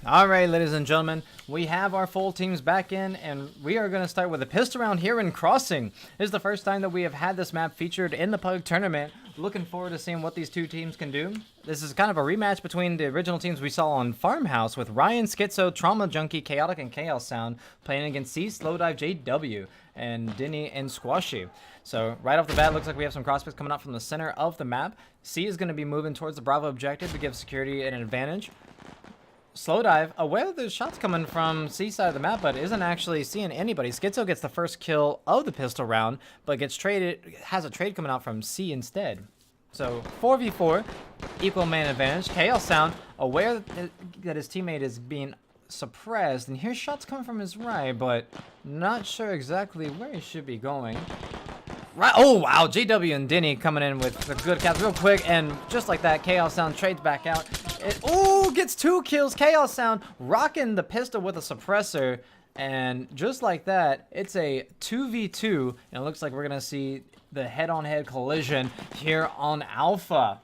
Alright, ladies and gentlemen, we have our full teams back in, and we are going to start with a pistol round here in Crossing. This is the first time that we have had this map featured in the PUG tournament. Looking forward to seeing what these two teams can do. This is kind of a rematch between the original teams we saw on Farmhouse with Ryan, Schizo, Trauma Junkie, Chaotic, and Chaos Sound playing against C, Slowdive, JW, and Denny and Squoshy. So right off the bat, looks like we have some crossbows coming up from the center of the map. C is going to be moving towards the Bravo objective to give security an advantage. Slowdive, aware that there's shots coming from C side of the map, but isn't actually seeing anybody. Schizo gets the first kill of the pistol round, but gets traded, has a trade coming out from C instead. So 4v4, equal man advantage. Chaos Sound, aware that his teammate is being suppressed, and here's shots coming from his right, but not sure exactly where he should be going. Right, oh wow, JW and Denny coming in with a good cap real quick, and just like that, Chaos Sound trades back out. Oh, gets 2 kills. Chaos Sound rocking the pistol with a suppressor, and just like that, it's a 2v2, and it looks like we're gonna see the head-on-head collision here on Alpha.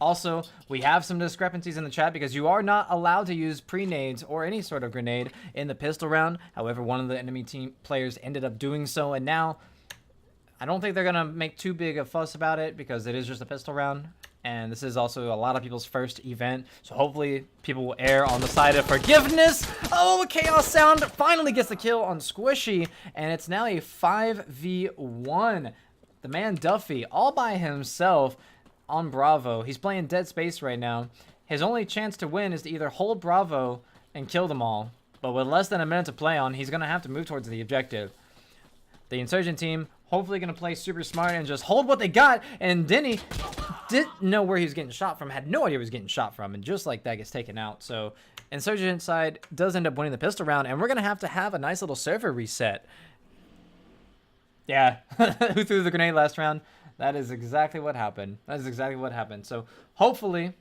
Also, we have some discrepancies in the chat because you are not allowed to use pre-nades or any sort of grenade in the pistol round. However, one of the enemy team players ended up doing so, and now I don't think they're gonna make too big a fuss about it because it is just a pistol round. And this is also a lot of people's first event, so hopefully people will err on the side of forgiveness. Oh, Chaos Sound finally gets the kill on Squoshy, and it's now a 5v1. The man Duffy, all by himself on Bravo. He's playing Dead Space right now. His only chance to win is to either hold Bravo and kill them all, but with less than a minute to play on, he's going to have to move towards the objective. The Insurgent team hopefully going to play super smart and just hold what they got, and Denny didn't know where he was getting shot from, had no idea where he was getting shot from, and just like that gets taken out. So Insurgent side does end up winning the pistol round, and we're going to have a nice little server reset. Yeah, who threw the grenade last round? That is exactly what happened. That is exactly what happened. So hopefully,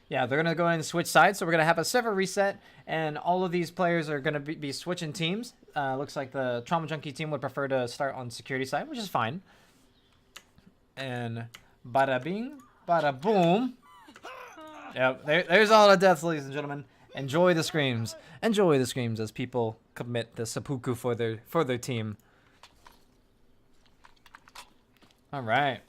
yeah, they're going to go in and switch sides, so we're going to have a server reset, and all of these players are going to be switching teams. Looks like the Trauma Junkie team would prefer to start on security side, which is fine. And bada bing, bada boom. Yep, there's all the deaths, ladies and gentlemen. Enjoy the screams. Enjoy the screams as people commit the seppuku for their team. All right.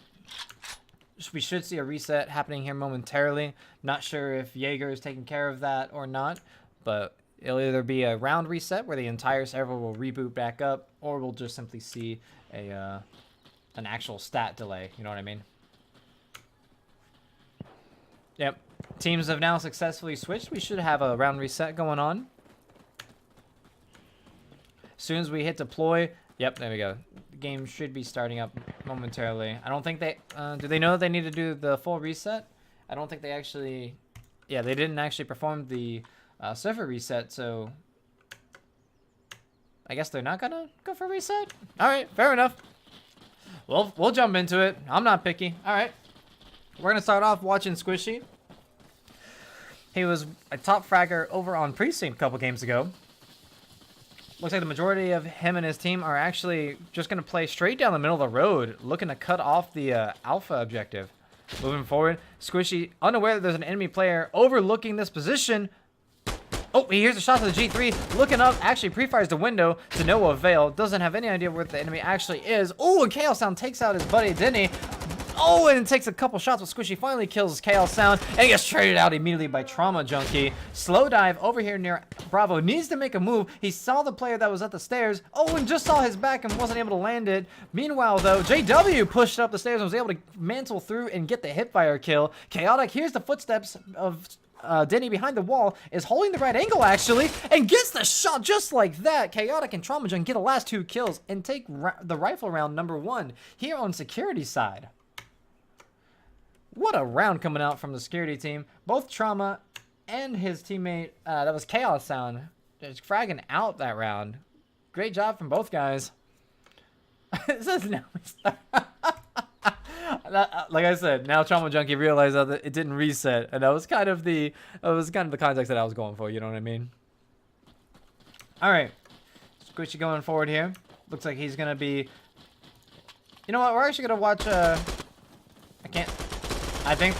We should see a reset happening here momentarily. Not sure if Jaeger is taking care of that or not, but it'll either be a round reset where the entire server will reboot back up, or we'll just simply see an actual stat delay. You know what I mean? Yep. Teams have now successfully switched. We should have a round reset going on. As soon as we hit deploy, yep, there we go. The game should be starting up momentarily. I don't think they, do they know that they need to do the full reset? I don't think they actually, yeah, they didn't actually perform the server reset, so I guess they're not gonna go for reset? All right, fair enough. We'll jump into it. I'm not picky. All right. We're going to start off watching Squoshy. He was a top fragger over on Precinct a couple games ago. Looks like the majority of him and his team are actually just going to play straight down the middle of the road, looking to cut off the Alpha objective. Moving forward, Squoshy, unaware that there's an enemy player overlooking this position. Oh, he hears the shots of the G3, looking up, actually pre-fires the window to no avail. Doesn't have any idea where the enemy actually is. Oh, and Chaos Sound takes out his buddy Denny. Oh, and it takes a couple shots, but Squoshy finally kills Chaos Sound and gets traded out immediately by Trauma Junkie. Slowdive over here near Bravo needs to make a move. He saw the player that was at the stairs. Oh, and just saw his back and wasn't able to land it. Meanwhile, though, JW pushed up the stairs and was able to mantle through and get the hipfire kill. Chaotic hears the footsteps of Denny behind the wall, is holding the right angle actually, and gets the shot just like that. Chaotic and Trauma Junkie get the last 2 kills and take the rifle round #1 here on security side. What a round coming out from the security team. Both Trauma and his teammate, that was Chaos Sound, just fragging out that round. Great job from both guys. This is now like I said, now Trauma Junkie realized that it didn't reset, and that was kind of the context that I was going for. You know what I mean? All right, Squishy going forward here. Looks like he's gonna be. You know what? We're actually gonna watch. I think.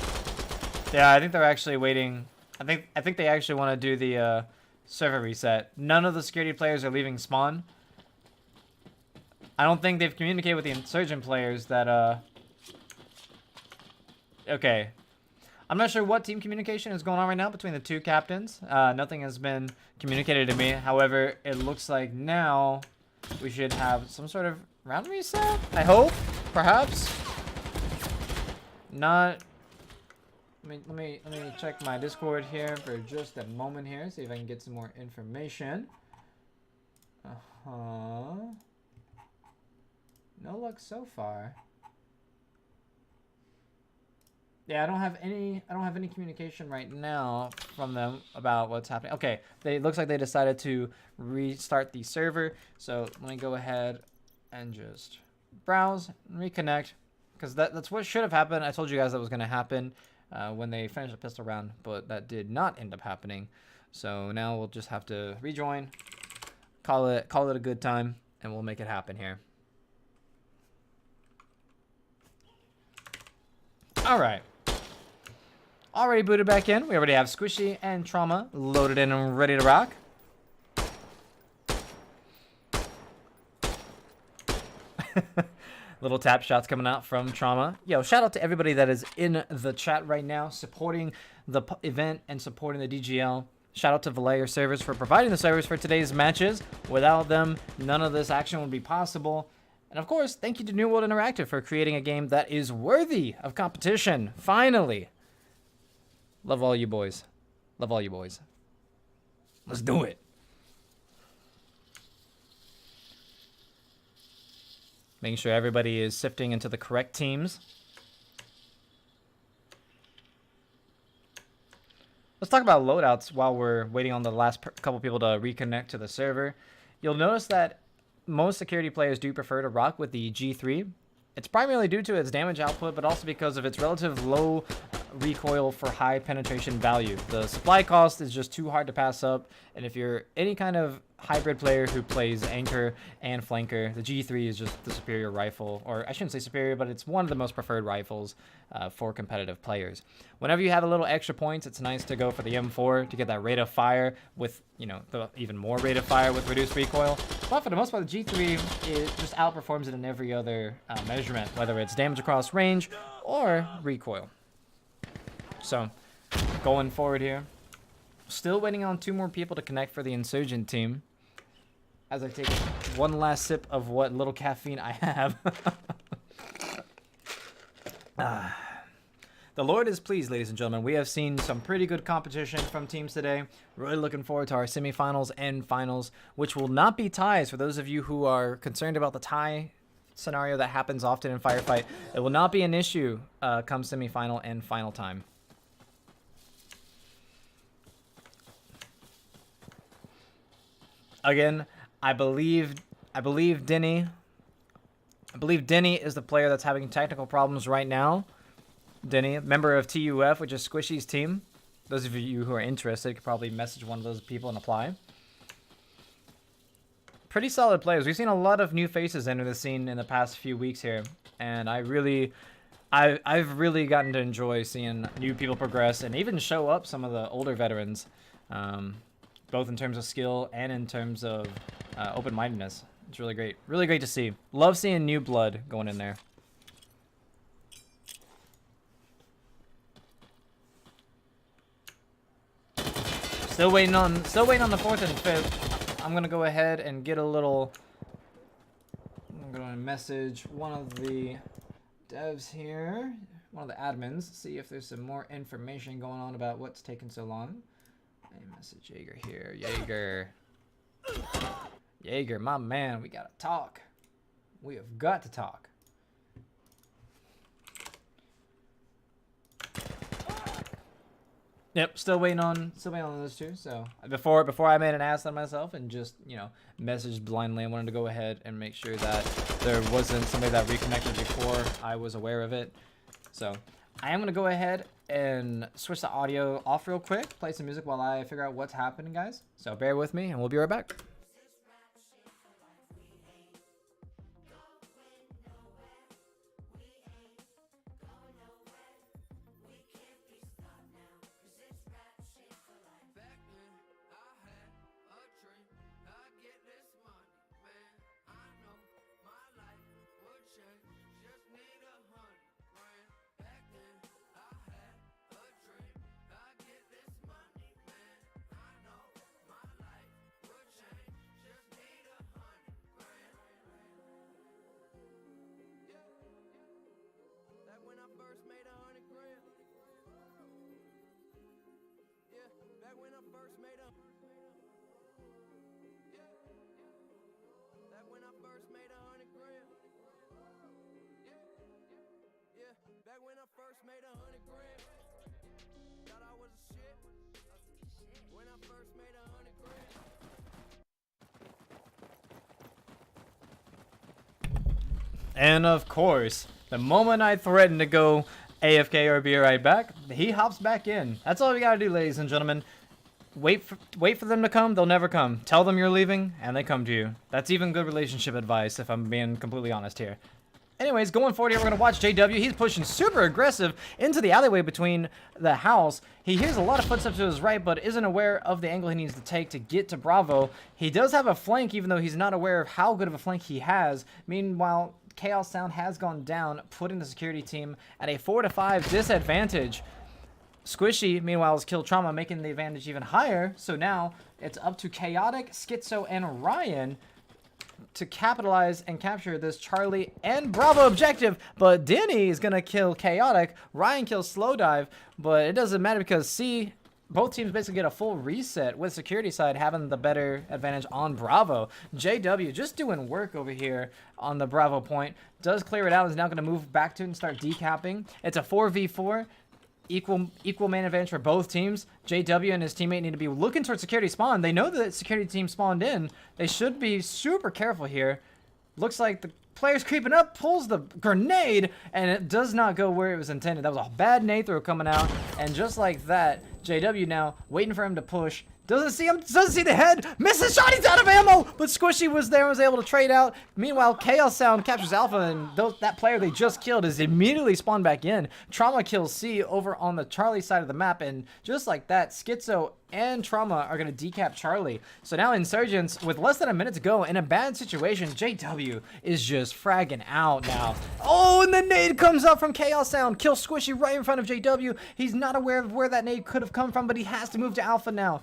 Yeah, I think they're actually waiting I think they actually want to do the server reset. None of the security players are leaving spawn. I don't think they've communicated with the insurgent players that okay. I'm not sure what team communication is going on right now between the two captains. Nothing has been communicated to me. However, it looks like now we should have some sort of round reset. I hope, perhaps. Not. Let me check my Discord here for just a moment here. See if I can get some more information. No luck so far. Yeah, I don't have any communication right now from them about what's happening. Okay, it looks like they decided to restart the server. So let me go ahead and just browse and reconnect, because that's what should have happened. I told you guys that was going to happen when they finished the pistol round, but that did not end up happening. So now we'll just have to rejoin, call it a good time, and we'll make it happen here. All right. Already booted back in. We already have Squoshy and Trauma loaded in and ready to rock. Little tap shots coming out from Trauma. Yo, shout out to everybody that is in the chat right now, supporting the event and supporting the DGL. Shout out to Valayer servers for providing the servers for today's matches. Without them, none of this action would be possible. And of course, thank you to New World Interactive for creating a game that is worthy of competition. Finally. Love all you boys. Love all you boys. Let's do it. Making sure everybody is sifting into the correct teams. Let's talk about loadouts while we're waiting on the last couple people to reconnect to the server. You'll notice that most security players do prefer to rock with the G3. It's primarily due to its damage output, but also because of its relative low recoil for high penetration value. The supply cost is just too hard to pass up, and if you're any kind of hybrid player who plays anchor and flanker, the G3 is just the superior rifle, or I shouldn't say superior, but it's one of the most preferred rifles for competitive players. Whenever you have a little extra points, it's nice to go for the M4 to get that rate of fire with, you know, the even more rate of fire with reduced recoil. But for the most part, the G3 just outperforms it in every other measurement, whether it's damage across range or recoil. So, going forward here, still waiting on 2 more people to connect for the Insurgent team. As I take one last sip of what little caffeine I have. The Lord is pleased, ladies and gentlemen. We have seen some pretty good competition from teams today. Really looking forward to our semifinals and finals, which will not be ties. For those of you who are concerned about the tie scenario that happens often in Firefight, it will not be an issue come semifinal and final time. Again, I believe Denny is the player that's having technical problems right now. Denny, member of TUF, which is Squoshy's team. Those of you who are interested could probably message one of those people and apply. Pretty solid players. We've seen a lot of new faces enter the scene in the past few weeks here, and I've really gotten to enjoy seeing new people progress and even show up some of the older veterans. Both in terms of skill and in terms of open-mindedness. It's really great. Really great to see. Love seeing new blood going in there. Still waiting on the 4th and 5th. I'm going to go ahead and get a little... I'm going to message one of the devs here, one of the admins, see if there's some more information going on about what's taking so long. Message Jaeger here. Jaeger, my man, we gotta talk. We have got to talk. Yep, still waiting on those two. So before I made an ass of myself and just, you know, messaged blindly, I wanted to go ahead and make sure that there wasn't somebody that reconnected before I was aware of it. So I am gonna go ahead and switch the audio off real quick, play some music while I figure out what's happening, guys. So bear with me and we'll be right back. And of course, the moment I threaten to go AFK or be right back, he hops back in. That's all we gotta do, ladies and gentlemen. Wait for them to come. They'll never come. Tell them you're leaving, and they come to you. That's even good relationship advice, if I'm being completely honest here. Anyways, going forward here, we're going to watch JW. He's pushing super aggressive into the alleyway between the house. He hears a lot of footsteps to his right, but isn't aware of the angle he needs to take to get to Bravo. He does have a flank, even though he's not aware of how good of a flank he has. Meanwhile, Chaos Sound has gone down, putting the security team at a 4-5 disadvantage. Squoshy, meanwhile, has killed Trauma, making the advantage even higher. So now it's up to Chaotic, Schizo, and Ryan to capitalize and capture this Charlie and Bravo objective. But Denny is going to kill Chaotic. Ryan kills Slow Dive, but it doesn't matter because both teams basically get a full reset, with security side having the better advantage on Bravo. JW just doing work over here on the Bravo point. Does clear it out. Is now going to move back to it and start decapping. It's a 4v4. Equal man advantage for both teams. JW and his teammate need to be looking towards security spawn. They know that the security team spawned in. They should be super careful here. Looks like the player's creeping up, pulls the grenade, and it does not go where it was intended. That was a bad nade throw coming out, and just like that, JW now waiting for him to push. Doesn't see him, doesn't see the head, misses shot, he's out of ammo, but Squoshy was there and was able to trade out. Meanwhile, Chaos Sound captures Alpha, and that player they just killed is immediately spawned back in. Trauma kills C over on the Charlie side of the map, and just like that, Schizo and Trauma are going to decap Charlie. So now Insurgents, with less than a minute to go, in a bad situation, JW is just fragging out now. Oh, and the nade comes up from Chaos Sound, kills Squoshy right in front of JW. He's not aware of where that nade could have come from, but he has to move to Alpha now.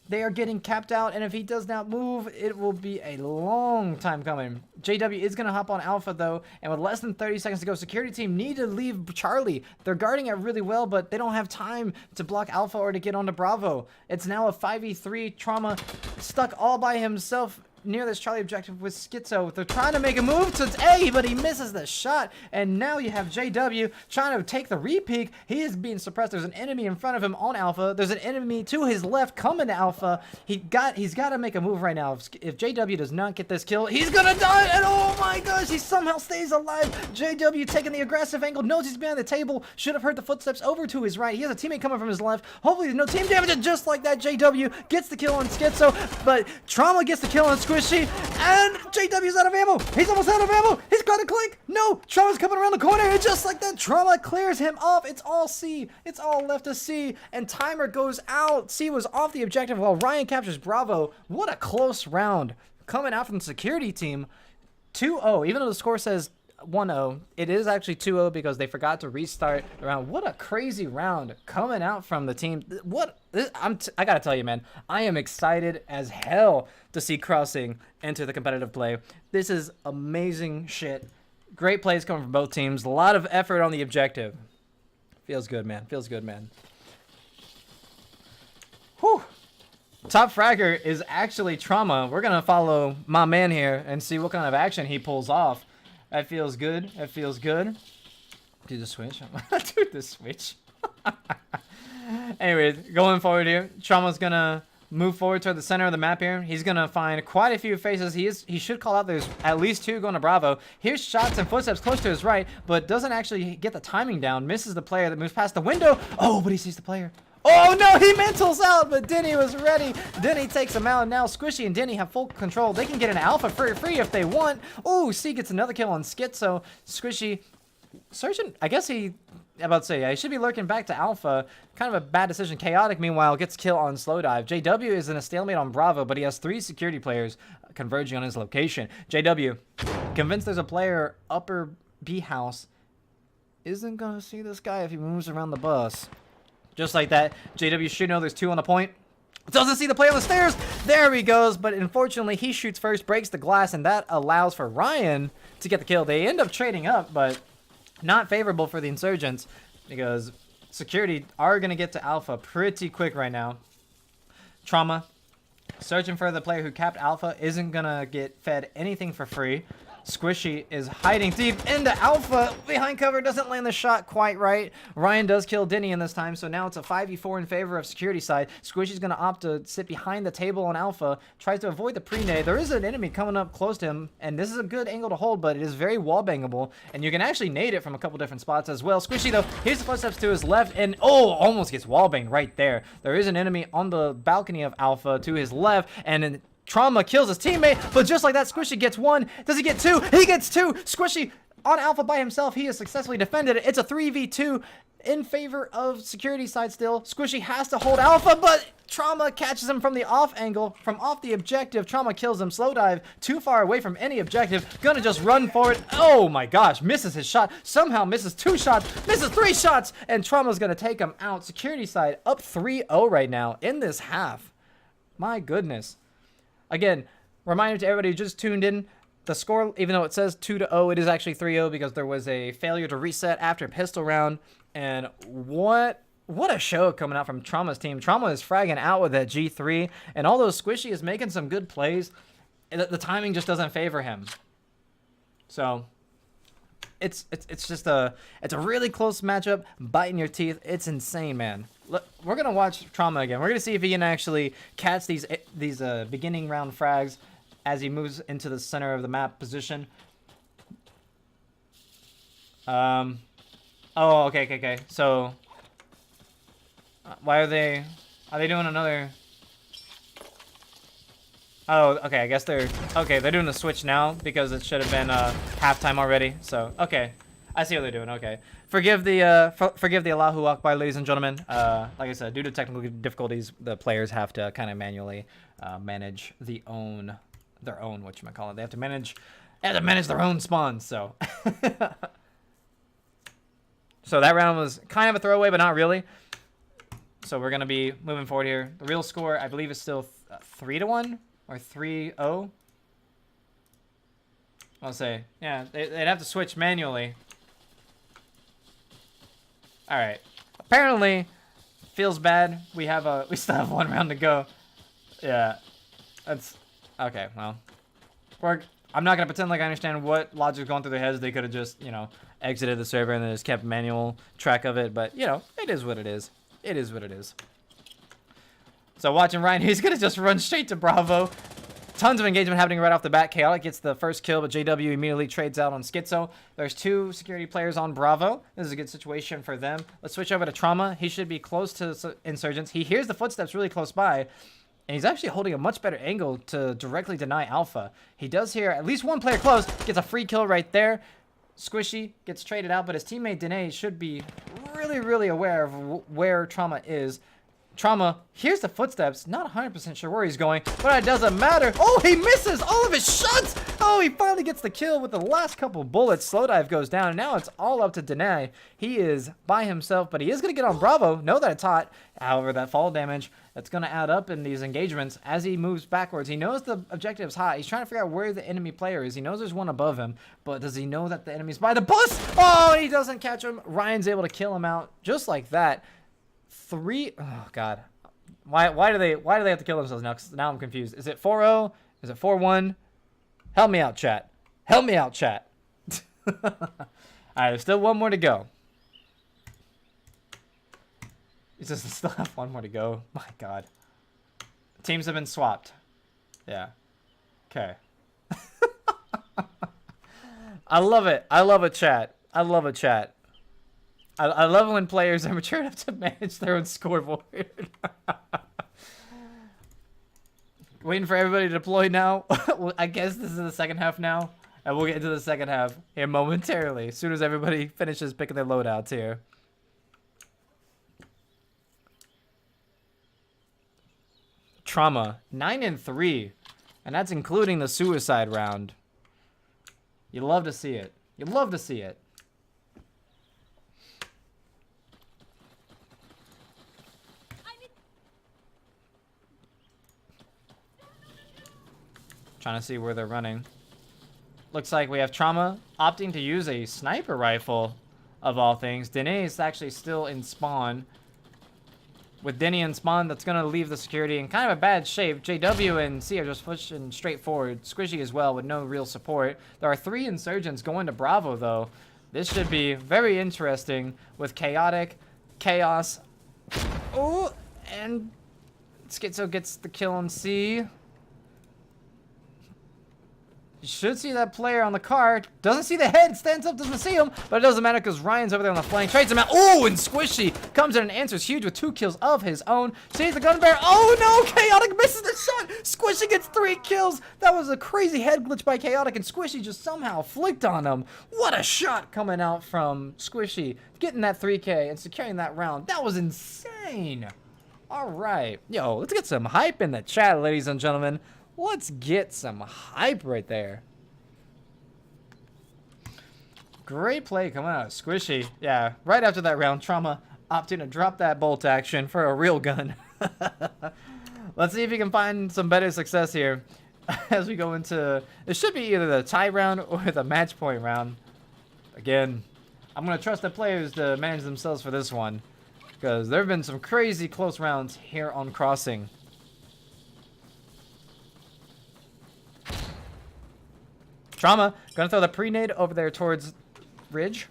They are getting capped out, and if he does not move, it will be a long time coming. JW is going to hop on Alpha, though, and with less than 30 seconds to go, security team need to leave Charlie. They're guarding it really well, but they don't have time to block Alpha or to get onto Bravo. It's now a 5v3. Trauma stuck all by himself near this Charlie objective with Schizo. They're trying to make a move to A, but he misses the shot. And now you have JW trying to take the re-peek. He is being suppressed. There's an enemy in front of him on Alpha. There's an enemy to his left coming to Alpha. He's got to make a move right now. If JW does not get this kill, he's gonna die. And oh my gosh, he somehow stays alive. JW taking the aggressive angle, knows he's behind the table, should have heard the footsteps over to his right. He has a teammate coming from his left. Hopefully there's no team damage, and just like that, JW gets the kill on Schizo, but Trauma gets the kill on Squoshy, and JW's out of ammo. He's almost out of ammo. He's got to click. No, Trauma's coming around the corner, and just like that, Trauma clears him off. It's all C. It's all left to C, and timer goes out. C was off the objective while Ryan captures Bravo. What a close round coming out from the security team. 2-0, even though the score says 1-0, it is actually 2-0 because they forgot to restart the round. What a crazy round coming out from the team. I gotta tell you, man, I am excited as hell to see Crossing enter the competitive play. This is amazing shit. Great plays coming from both teams. A lot of effort on the objective. Feels good, man. Feels good, man. Whew. Top fragger is actually Trauma. We're gonna follow my man here and see what kind of action he pulls off. That feels good. That feels good. Do the switch. Do the switch. Anyways, going forward here, Trauma's gonna move forward toward the center of the map here. He's gonna find quite a few faces. He should call out there's at least two going to Bravo. Here's shots and footsteps close to his right, but doesn't actually get the timing down. Misses the player that moves past the window. Oh, but he sees the player. Oh no, he mentals out, but Denny was ready. Denny takes him out, and now Squoshy and Denny have full control. They can get an alpha free if they want. Oh, C gets another kill on Schizo. Squoshy searching, I guess he should be lurking back to Alpha. Kind of a bad decision. Chaotic, meanwhile, gets kill on Slow Dive. JW is in a stalemate on Bravo, but he has 3 security players converging on his location. JW, convinced there's a player upper B house, isn't gonna see this guy if he moves around the bus. Just like that, JW should know there's 2 on the point. Doesn't see the play on the stairs. There he goes, but unfortunately he shoots first, breaks the glass, and that allows for Ryan to get the kill. They end up trading up, but not favorable for the Insurgents because security are going to get to Alpha pretty quick right now. Trauma, searching for the player who capped Alpha, isn't gonna get fed anything for free. Squoshy is hiding deep into Alpha. Behind cover, doesn't land the shot quite right. Ryan does kill Denny in this time, so now it's a 5v4 in favor of security side. Squoshy's going to opt to sit behind the table on Alpha. Tries to avoid the pre-nade. There is an enemy coming up close to him, and this is a good angle to hold, but it is very wall-bangable, and you can actually nade it from a couple different spots as well. Squoshy, though, here's the footsteps to his left, and oh, almost gets wall-banged right there. There is an enemy on the balcony of Alpha to his left, and then Trauma kills his teammate, but just like that, Squoshy gets one. Does he get two? He gets two. Squoshy on Alpha by himself. He has successfully defended it. It's a 3v2 in favor of security side still. Squoshy has to hold Alpha, but Trauma catches him from the off angle, from off the objective. Trauma kills him. Slow dive, too far away from any objective. Gonna just run for it. Oh my gosh, misses his shot. Somehow misses 2 shots, misses 3 shots, and Trauma's gonna take him out. Security side up 3-0 right now in this half. My goodness. Again, reminder to everybody who just tuned in, the score, even though it says 2-0, it is actually 3-0 because there was a failure to reset after pistol round. And what a show coming out from Trauma's team. Trauma is fragging out with that G3, and although Squoshy is making some good plays, the timing just doesn't favor him. So it's a really close matchup, biting your teeth. It's insane, man. We're gonna watch Trauma again. We're gonna see if he can actually catch these beginning round frags as he moves into the center of the map position. Oh, okay. So, why are they doing another? Oh, okay. I guess they're doing the switch now because it should have been halftime already. So, okay. I see what they're doing. Okay, forgive the Allahu Akbar, ladies and gentlemen. Like I said, due to technical difficulties, the players have to kind of manually manage their own whatchamacallit. They have to manage their own spawns. So, so that round was kind of a throwaway, but not really. So we're gonna be moving forward here. The real score, I believe, is still 3-1 or 3-0. I'll say, yeah, they'd have to switch manually. All right. Apparently, feels bad. We still have 1 round to go. Yeah, that's okay. Well, I'm not gonna pretend like I understand what logic's going through their heads. They could have just, exited the server and then just kept manual track of it. But it is what it is. It is what it is. So watching Ryan, he's gonna just run straight to Bravo. Tons of engagement happening right off the bat. Chaotic gets the first kill, but JW immediately trades out on Schizo. There's 2 security players on Bravo. This is a good situation for them. Let's switch over to Trauma. He should be close to Insurgents. He hears the footsteps really close by, and he's actually holding a much better angle to directly deny Alpha. He does hear at least 1 player close. Gets a free kill right there. Squoshy gets traded out, but his teammate Dene should be really, really aware of where Trauma is. Trauma hears the footsteps, not 100% sure where he's going, but it doesn't matter. Oh, he misses all of his shots. Oh, he finally gets the kill with the last couple bullets. Slow dive goes down, and now it's all up to Dene. He is by himself, but he is going to get on Bravo. Know that it's hot. However, that fall damage, that's going to add up in these engagements as he moves backwards. He knows the objective's hot. He's trying to figure out where the enemy player is. He knows there's one above him, but does he know that the enemy's by the bus? Oh, he doesn't catch him. Ryan's able to kill him out just like that. Oh god, why do they have to kill themselves now? 'Cause now I'm confused. Is it 4-0? Is it 4-1? Help me out, chat. Help me out, chat. All right, there's still 1 more to go. It says still have 1 more to go. My god, teams have been swapped. Yeah. Okay. I love it. I love a chat. I love a chat. I love when players are mature enough to manage their own scoreboard. Waiting for everybody to deploy now. Well, I guess this is the second half now. And we'll get into the second half here momentarily. As soon as everybody finishes picking their loadouts here. Trauma. 9-3. And that's including the suicide round. You love to see it. You love to see it. Trying to see where they're running. Looks like we have Trauma opting to use a sniper rifle, of all things. Dene is actually still in spawn. with Denny and Spawn, that's going to leave the security in kind of a bad shape. JW and C are just pushing straight forward. Squishy as well with no real support. There are 3 insurgents going to Bravo, though. This should be very interesting with Chaotic, Chaos. Oh, and Schizo gets the kill on C. You should see that player on the card. Doesn't see the head, stands up, doesn't see him, but it doesn't matter because Ryan's over there on the flank, trades him out. Oh, and Squishy comes in and answers huge with 2 kills of his own. Sees the gun bear. Oh no, Chaotic misses the shot. Squishy gets 3 kills. That was a crazy head glitch by Chaotic, and Squishy just somehow flicked on him. What a shot coming out from Squishy. Getting that 3K and securing that round. That was insane. All right. Yo, let's get some hype in the chat, ladies and gentlemen. Let's get some hype right there. Great play coming out of Squishy. Yeah, right after that round, Trauma opting to drop that bolt action for a real gun. Let's see if he can find some better success here as we go into... It should be either the tie round or the match point round. Again, I'm going to trust the players to manage themselves for this one, because there have been some crazy close rounds here on Crossing. Trauma, gonna throw the pre-nade over there towards Ridge.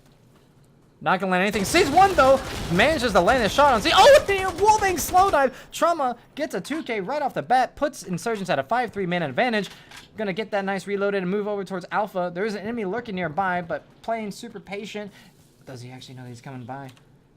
Not gonna land anything. Sees one though, manages to land a shot on C. Oh, the wolving slow dive. Trauma gets a 2K right off the bat, puts Insurgents at a 5-3 man advantage. Gonna get that nice reloaded and move over towards Alpha. There is an enemy lurking nearby, but playing super patient. Does he actually know he's coming by?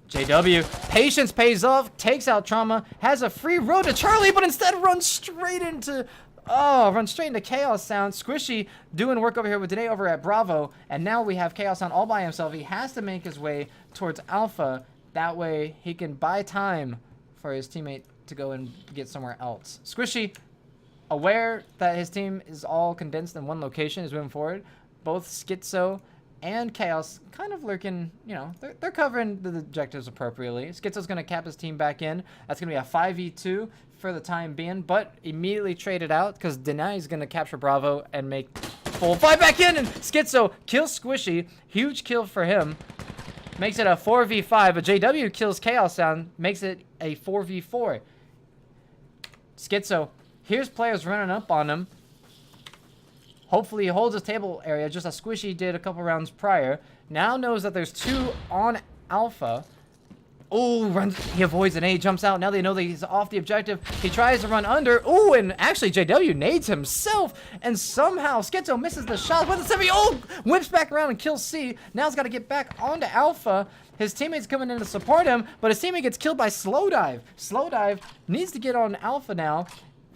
JW, patience pays off, takes out Trauma, has a free road to Charlie, but instead runs straight into... Oh, run straight into Chaos Sound. Squishy doing work over here with Danae over at Bravo. And now we have Chaos Sound all by himself. He has to make his way towards Alpha. That way he can buy time for his teammate to go and get somewhere else. Squishy, aware that his team is all condensed in one location, is moving forward. Both Schizo and Chaos kind of lurking, you know, they're covering the objectives appropriately. Schizo's going to cap his team back in. That's going to be a 5v2 for the time being, but immediately traded out because Denai is going to capture Bravo and make full fight back in, and Schizo kills Squishy. Huge kill for him. Makes it a 4v5, but JW kills Chaos Sound, makes it a 4v4. Schizo, here's players running up on him. Hopefully he holds his table area just as Squishy did a couple rounds prior. Now knows that there's 2 on Alpha. Oh, runs, he avoids an A, jumps out. Now they know that he's off the objective. He tries to run under. Oh, and actually JW nades himself. And somehow Schizo misses the shot with the 7. Oh, whips back around and kills C. Now he's got to get back onto Alpha. His teammate's coming in to support him, but his teammate gets killed by Slow Dive. Slow Dive needs to get on Alpha now.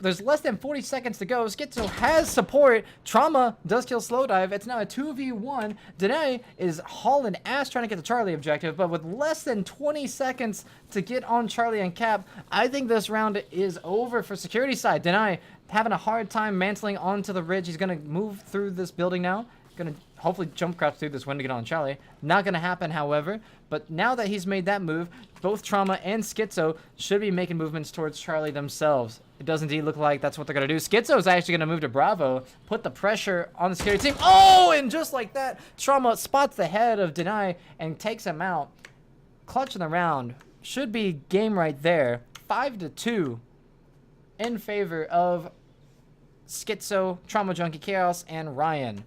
There's less than 40 seconds to go. Schizo has support. Trauma does kill Slow Dive. It's now a 2v1. Danae is hauling ass trying to get the Charlie objective, but with less than 20 seconds to get on Charlie and Cap, I think this round is over for security side. Danae having a hard time mantling onto the ridge. He's going to move through this building now. Going to hopefully jump crouch through this window to get on Charlie. Not going to happen, however. But now that he's made that move, both Trauma and Schizo should be making movements towards Charlie themselves. It does indeed look like that's what they're going to do. Schizo is actually going to move to Bravo, put the pressure on the security team. Oh, and just like that, Trauma spots the head of Denai and takes him out. Clutch in the round. Should be game right there. 5-2 in favor of Schizo, Trauma Junkie Chaos, and Ryan.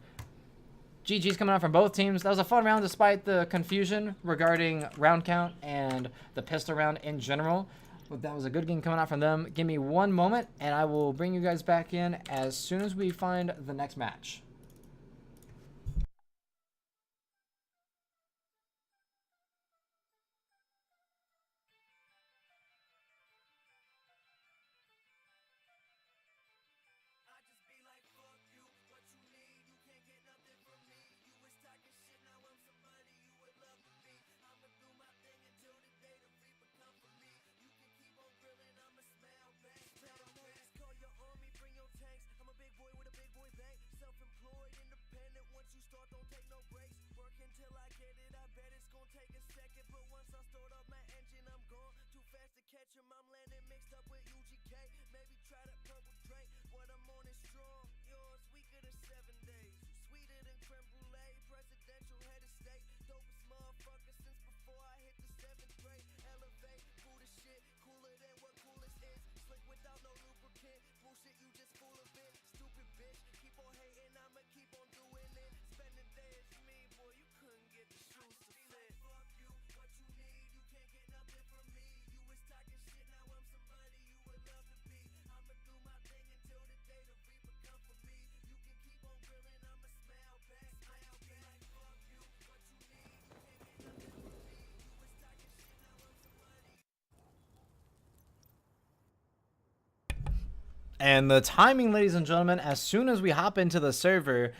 GG's coming out from both teams. That was a fun round despite the confusion regarding round count and the pistol round in general. But that was a good game coming out from them. Give me one moment and I will bring you guys back in as soon as we find the next match. I'm landing mixed up with UGK. Maybe try that purple drink. What I'm on is strong. Yours weaker than 7 days. Sweeter than creme brulee. Presidential head of state. Dopest motherfucker since before I hit the 7th grade. Elevate, cool the shit, cooler than And the timing, ladies and gentlemen, as soon as we hop into the server,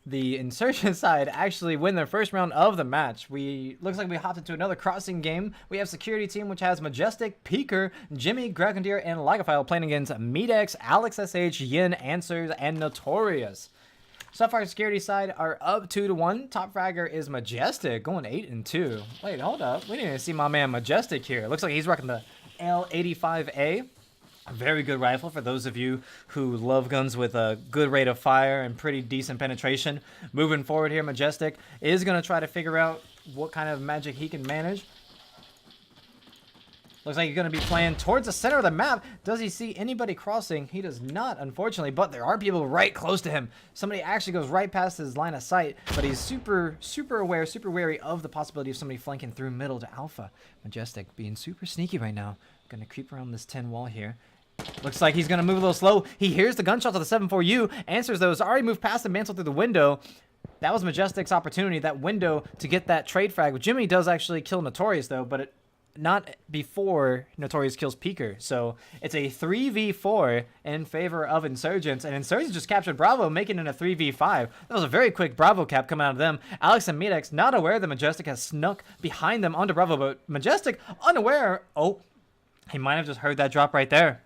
the insurgent side actually win their first round of the match. Looks like we hopped into another crossing game. We have security team, which has Majestic, Peeker, Jimmy, Dragondeer, and Lygophile playing against Medex, Alex SH, Yin, Answers, and Notorious. So far, security side are up 2-1. Top fragger is Majestic, going 8-2. Wait, hold up. We didn't even see my man Majestic here. Looks like he's rocking the L85A. A very good rifle for those of you who love guns with a good rate of fire and pretty decent penetration. Moving forward here, Majestic is going to try to figure out what kind of magic he can manage. Looks like he's going to be playing towards the center of the map. Does he see anybody crossing? He does not, unfortunately, but there are people right close to him. Somebody actually goes right past his line of sight, but he's super aware, super wary of the possibility of somebody flanking through middle to alpha. Majestic being super sneaky right now. Going to creep around this 10 wall here. Looks like he's going to move a little slow. He hears the gunshots of the 7-4U. Answers those. Already moved past him. Mantle through the window. That was Majestic's opportunity, that window, to get that trade frag. Jimmy does actually kill Notorious, though, but not before Notorious kills Peeker. So it's a 3v4 in favor of Insurgents. And Insurgents just captured Bravo, making it a 3v5. That was a very quick Bravo cap coming out of them. Alex and Medex not aware that Majestic has snuck behind them onto Bravo, but Majestic unaware. Oh, he might have just heard that drop right there.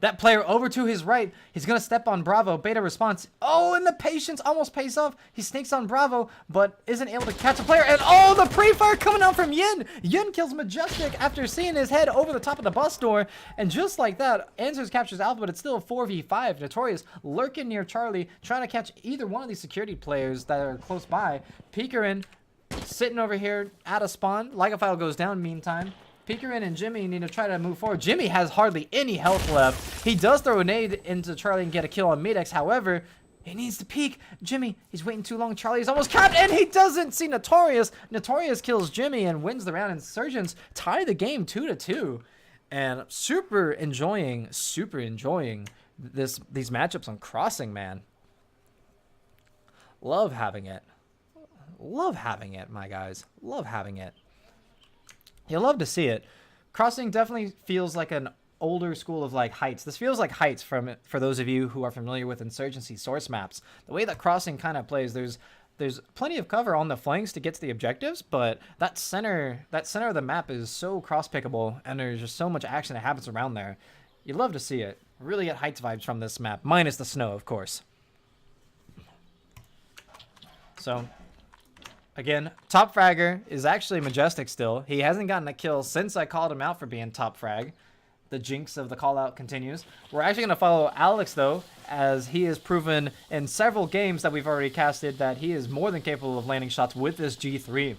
That player over to his right, he's going to step on Bravo, beta response. Oh, and the patience almost pays off. He sneaks on Bravo, but isn't able to catch a player. And oh, the pre-fire coming out from Yin. Yin kills Majestic after seeing his head over the top of the bus door. And just like that, Answers captures Alpha, but it's still a 4v5. Notorious lurking near Charlie, trying to catch either one of these security players that are close by. Peekerin sitting over here at a spawn. Lygophile goes down meantime. Peekerin and Jimmy need to try to move forward. Jimmy has hardly any health left. He does throw a nade into Charlie and get a kill on Medex. However, he needs to peek. Jimmy, he's waiting too long. Charlie is almost capped, and he doesn't see Notorious. Notorious kills Jimmy and wins the round. Insurgents tie the game 2-2. And super enjoying these matchups on Crossing, man. Love having it. Love having it, my guys. Love having it. You'll love to see it. Crossing definitely feels like an older school of like Heights. This feels like Heights for those of you who are familiar with Insurgency source maps. The way that Crossing kind of plays, there's plenty of cover on the flanks to get to the objectives, but that center of the map is so cross-pickable, and there's just so much action that happens around there. You love to see it. Really get Heights vibes from this map, minus the snow, of course. So again, top fragger is actually Majestic still. He hasn't gotten a kill since I called him out for being top frag. The jinx of the call out continues. We're actually going to follow Alex, though, as he has proven in several games that we've already casted that he is more than capable of landing shots with this G3.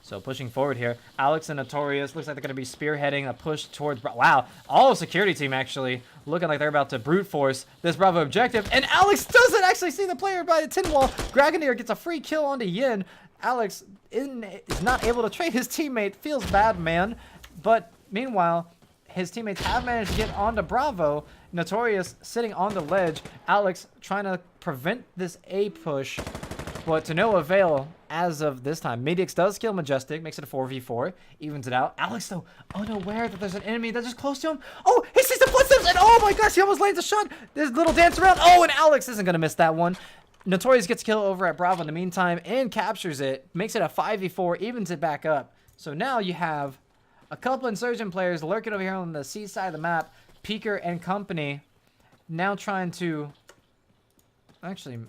So pushing forward here, Alex and Notorious looks like they're going to be spearheading a push towards... Wow, all security team actually looking like they're about to brute force this Bravo objective. And Alex doesn't actually see the player by the tin wall. Dragondeer gets a free kill onto Yin. Alex is not able to trade his teammate. Feels bad, man. But meanwhile, his teammates have managed to get onto Bravo. Notorious sitting on the ledge. Alex trying to prevent this A push, but to no avail as of this time. Medex does kill Majestic, makes it a 4v4, evens it out. Alex, though, unaware that there's an enemy that's just close to him. Oh, he sees the footsteps, and oh my gosh, he almost lands a shot. This little dance around. Oh, and Alex isn't going to miss that one. Notorious gets kill over at Bravo in the meantime and captures it, makes it a 5v4, evens it back up. So now you have a couple Insurgent players lurking over here on the C side of the map. Peeker and company now trying to... Actually,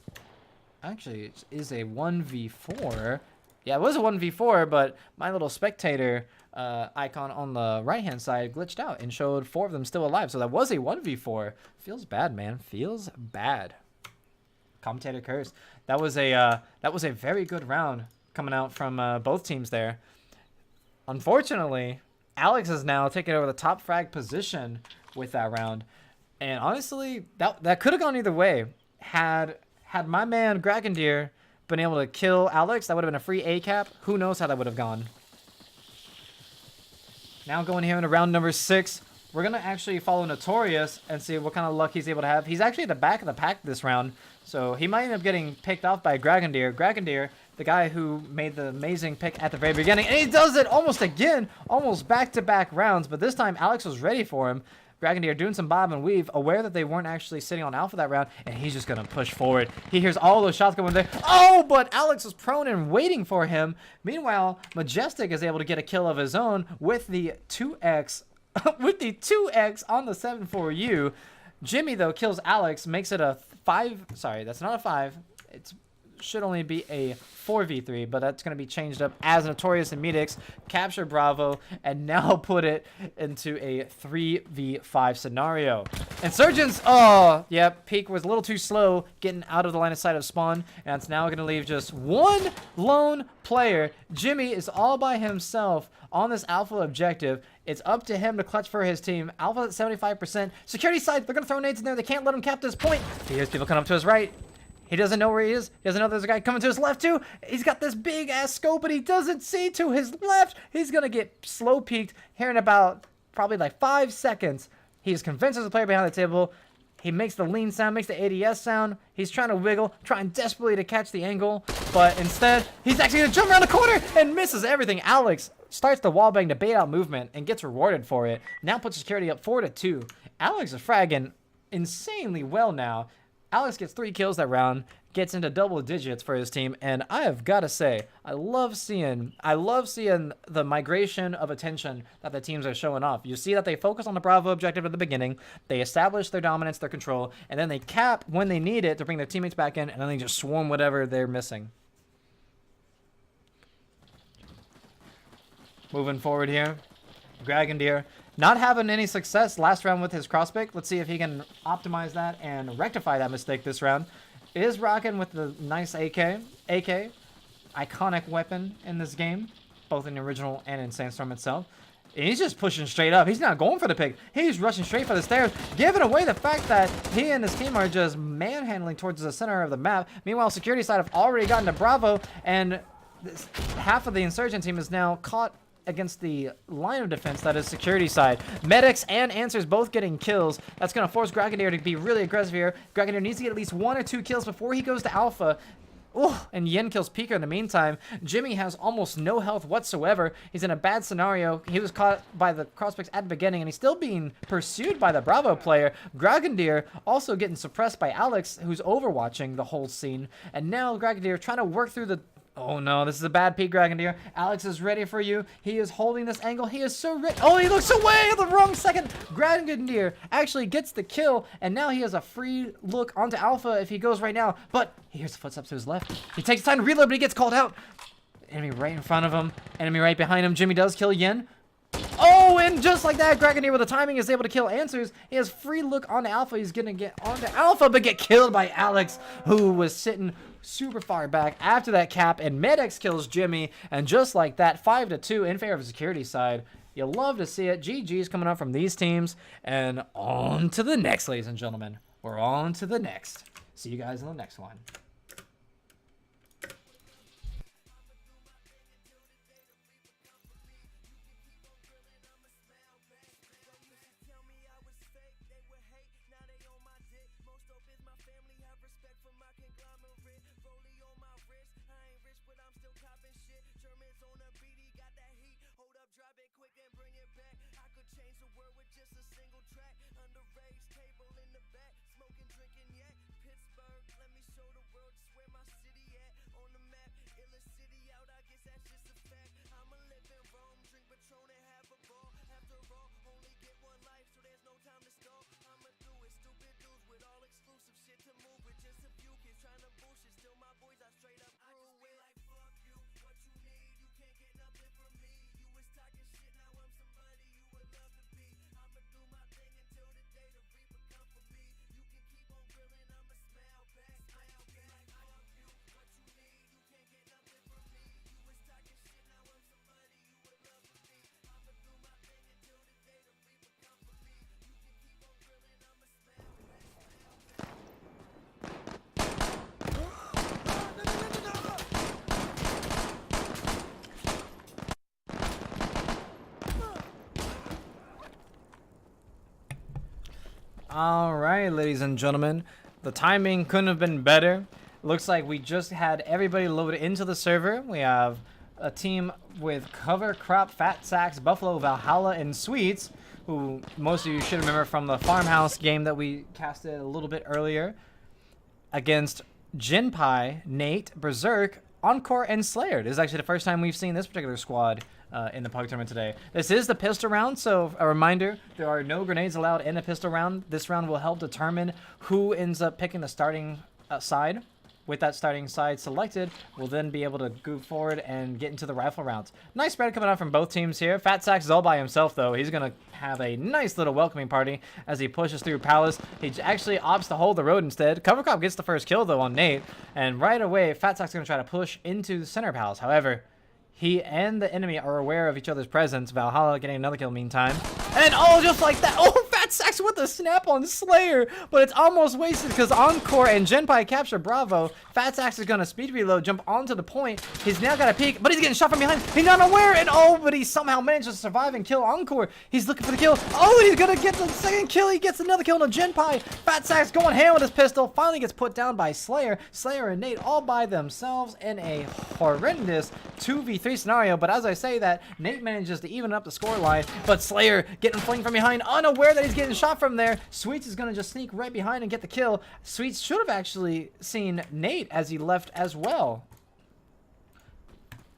it is a 1v4. Yeah, it was a 1v4, but my little spectator icon on the right-hand side glitched out and showed 4 of them still alive. So that was a 1v4. Feels bad, man. Feels bad. Commentator curse. That was a very good round coming out from both teams there. Unfortunately, Alex is now taking over the top frag position with that round, and honestly, that could have gone either way. Had my man Dragondeer been able to kill Alex, that would have been a free A cap. Who knows how that would have gone. Now going here into round number 6. We're going to actually follow Notorious and see what kind of luck he's able to have. He's actually at the back of the pack this round, so he might end up getting picked off by Dragondeer. Dragondeer, the guy who made the amazing pick at the very beginning, and he does it almost again, almost back-to-back rounds, but this time Alex was ready for him. Dragondeer doing some bob and weave, aware that they weren't actually sitting on Alpha that round, and he's just going to push forward. He hears all those shots going there. Oh, but Alex is prone and waiting for him. Meanwhile, Majestic is able to get a kill of his own with the 2x with the 2x on the 7-4U. Jimmy, though, kills Alex, makes it a 5. Sorry, that's not a 5. It should only be a 4v3, but that's going to be changed up as Notorious and Medix capture Bravo and now put it into a 3v5 scenario. Insurgents, oh, yep, Peak was a little too slow getting out of the line of sight of spawn, and it's now going to leave just one lone player. Jimmy is all by himself on this Alpha objective. It's up to him to clutch for his team. Alpha's at 75%. Security side, they're going to throw nades in there. They can't let him cap this point. He hears people coming up to his right. He doesn't know where he is. He doesn't know there's a guy coming to his left, too. He's got this big-ass scope, but he doesn't see to his left. He's going to get slow peeked here in about probably like 5 seconds. He's convinced there's a player behind the table. He makes the lean sound, makes the ADS sound. He's trying to wiggle, trying desperately to catch the angle. But instead, he's actually going to jump around the corner and misses everything. Alex starts the wallbang to bait out movement and gets rewarded for it. Now puts security up 4-2. Alex is fragging insanely well now. Alex gets 3 kills that round, gets into double digits for his team, and I have got to say, I love seeing the migration of attention that the teams are showing off. You see that they focus on the Bravo objective at the beginning, they establish their dominance, their control, and then they cap when they need it to bring their teammates back in, and then they just swarm whatever they're missing. Moving forward here, Dragondeer not having any success last round with his crosspick. Let's see if he can optimize that and rectify that mistake this round. Is rocking with the nice AK, iconic weapon in this game, both in the original and in Sandstorm itself. And he's just pushing straight up. He's not going for the pick. He's rushing straight for the stairs, giving away the fact that he and his team are just manhandling towards the center of the map. Meanwhile, security side have already gotten to Bravo, and half of the Insurgent team is now caught against the line of defense that is security side. Medics and Answers both getting kills. That's going to force Dragondeer to be really aggressive here. Dragondeer needs to get at least 1 or 2 kills before he goes to Alpha. Oh, and Yen kills Pika in the meantime. Jimmy has almost no health whatsoever. He's in a bad scenario. He was caught by the crosspicks at the beginning, and he's still being pursued by the Bravo player. Dragondeer also getting suppressed by Alex, who's overwatching the whole scene. And now Dragondeer trying to work through the... Oh no, this is a bad peek, Dragondeer. Alex is ready for you. He is holding this angle. He is so ready. Oh, he looks away at the wrong second. Dragondeer actually gets the kill, and now he has a free look onto Alpha if he goes right now. But he hears the footsteps to his left. He takes time to reload, but he gets called out. Enemy right in front of him. Enemy right behind him. Jimmy does kill Yen. Oh, and just like that, Dragondeer with the timing is able to kill Answers. He has free look onto Alpha. He's going to get onto Alpha, but get killed by Alex, who was sitting super far back after that cap, and Medix kills Jimmy, and just like that, 5-2 in favor of the security side. You'll love to see it. GG's coming up from these teams, and on to the next, ladies and gentlemen. We're on to the next. See you guys in the next one. All right, ladies and gentlemen, the timing couldn't have been better. Looks like we just had everybody loaded into the server. We have a team with Cover Crop, Fat Sacks, Buffalo, Valhalla, and Sweets, who most of you should remember from the Farmhouse game that we casted a little bit earlier, against Jinpai, Nate, Berserk, Encore, and Slayer. This is actually the first time we've seen this particular squad in the PUG tournament today. This is the pistol round, so a reminder, there are no grenades allowed in the pistol round. This round will help determine who ends up picking the starting side. With that starting side selected, we'll then be able to go forward and get into the rifle rounds. Nice spread coming out from both teams here. Fat Sacks is all by himself, though. He's going to have a nice little welcoming party as he pushes through Palace. He actually opts to hold the road instead. Cover Crop gets the first kill, though, on Nate. And right away, Fat Sacks is going to try to push into the center Palace. However, he and the enemy are aware of each other's presence. Valhalla getting another kill meantime. And just like that. Fat Sacks with the snap on Slayer. But it's almost wasted because Encore and Jinpai capture Bravo. Fat Sacks is going to speed reload, jump onto the point. He's now got a peek, but he's getting shot from behind. He's not aware. And but he somehow managed to survive and kill Encore. He's looking for the kill. And he's going to get the second kill. He gets another kill on Jinpai. Fat Sacks going ham with his pistol. Finally gets put down by Slayer. Slayer and Nate all by themselves in a horrendous 2v3 scenario. But as I say that, Nate manages to even up the score line, but Slayer getting flinged from behind, unaware that he's getting shot from there. Sweets is going to just sneak right behind and get the kill. Sweets should have actually seen Nate as he left as well.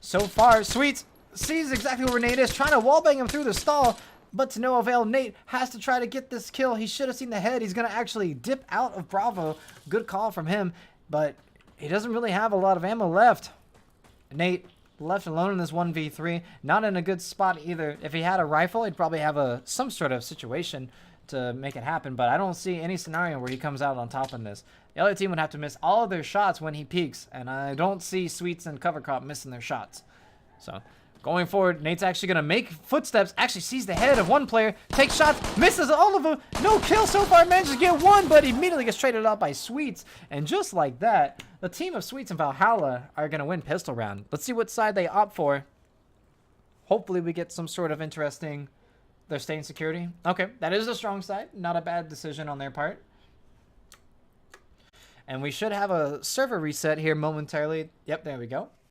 So far, Sweets sees exactly where Nate is, trying to wallbang him through the stall, but to no avail. Nate has to try to get this kill. He should have seen the head. He's going to actually dip out of Bravo. Good call from him, but he doesn't really have a lot of ammo left. Nate left alone in this 1v3, not in a good spot either. If he had a rifle, he'd probably have some sort of situation to make it happen, but I don't see any scenario where he comes out on top in this. The other team would have to miss all of their shots when he peeks, and I don't see Sweets and Cover Crop missing their shots. So going forward, Nate's actually going to make footsteps, actually sees the head of one player, takes shots, misses all of them, no kill so far, manages to get one, but immediately gets traded out by Sweets. And just like that, the team of Sweets and Valhalla are going to win pistol round. Let's see what side they opt for. Hopefully we get some sort of interesting... They're staying security. Okay, that is the strong side. Not a bad decision on their part. And we should have a server reset here momentarily. Yep, there we go.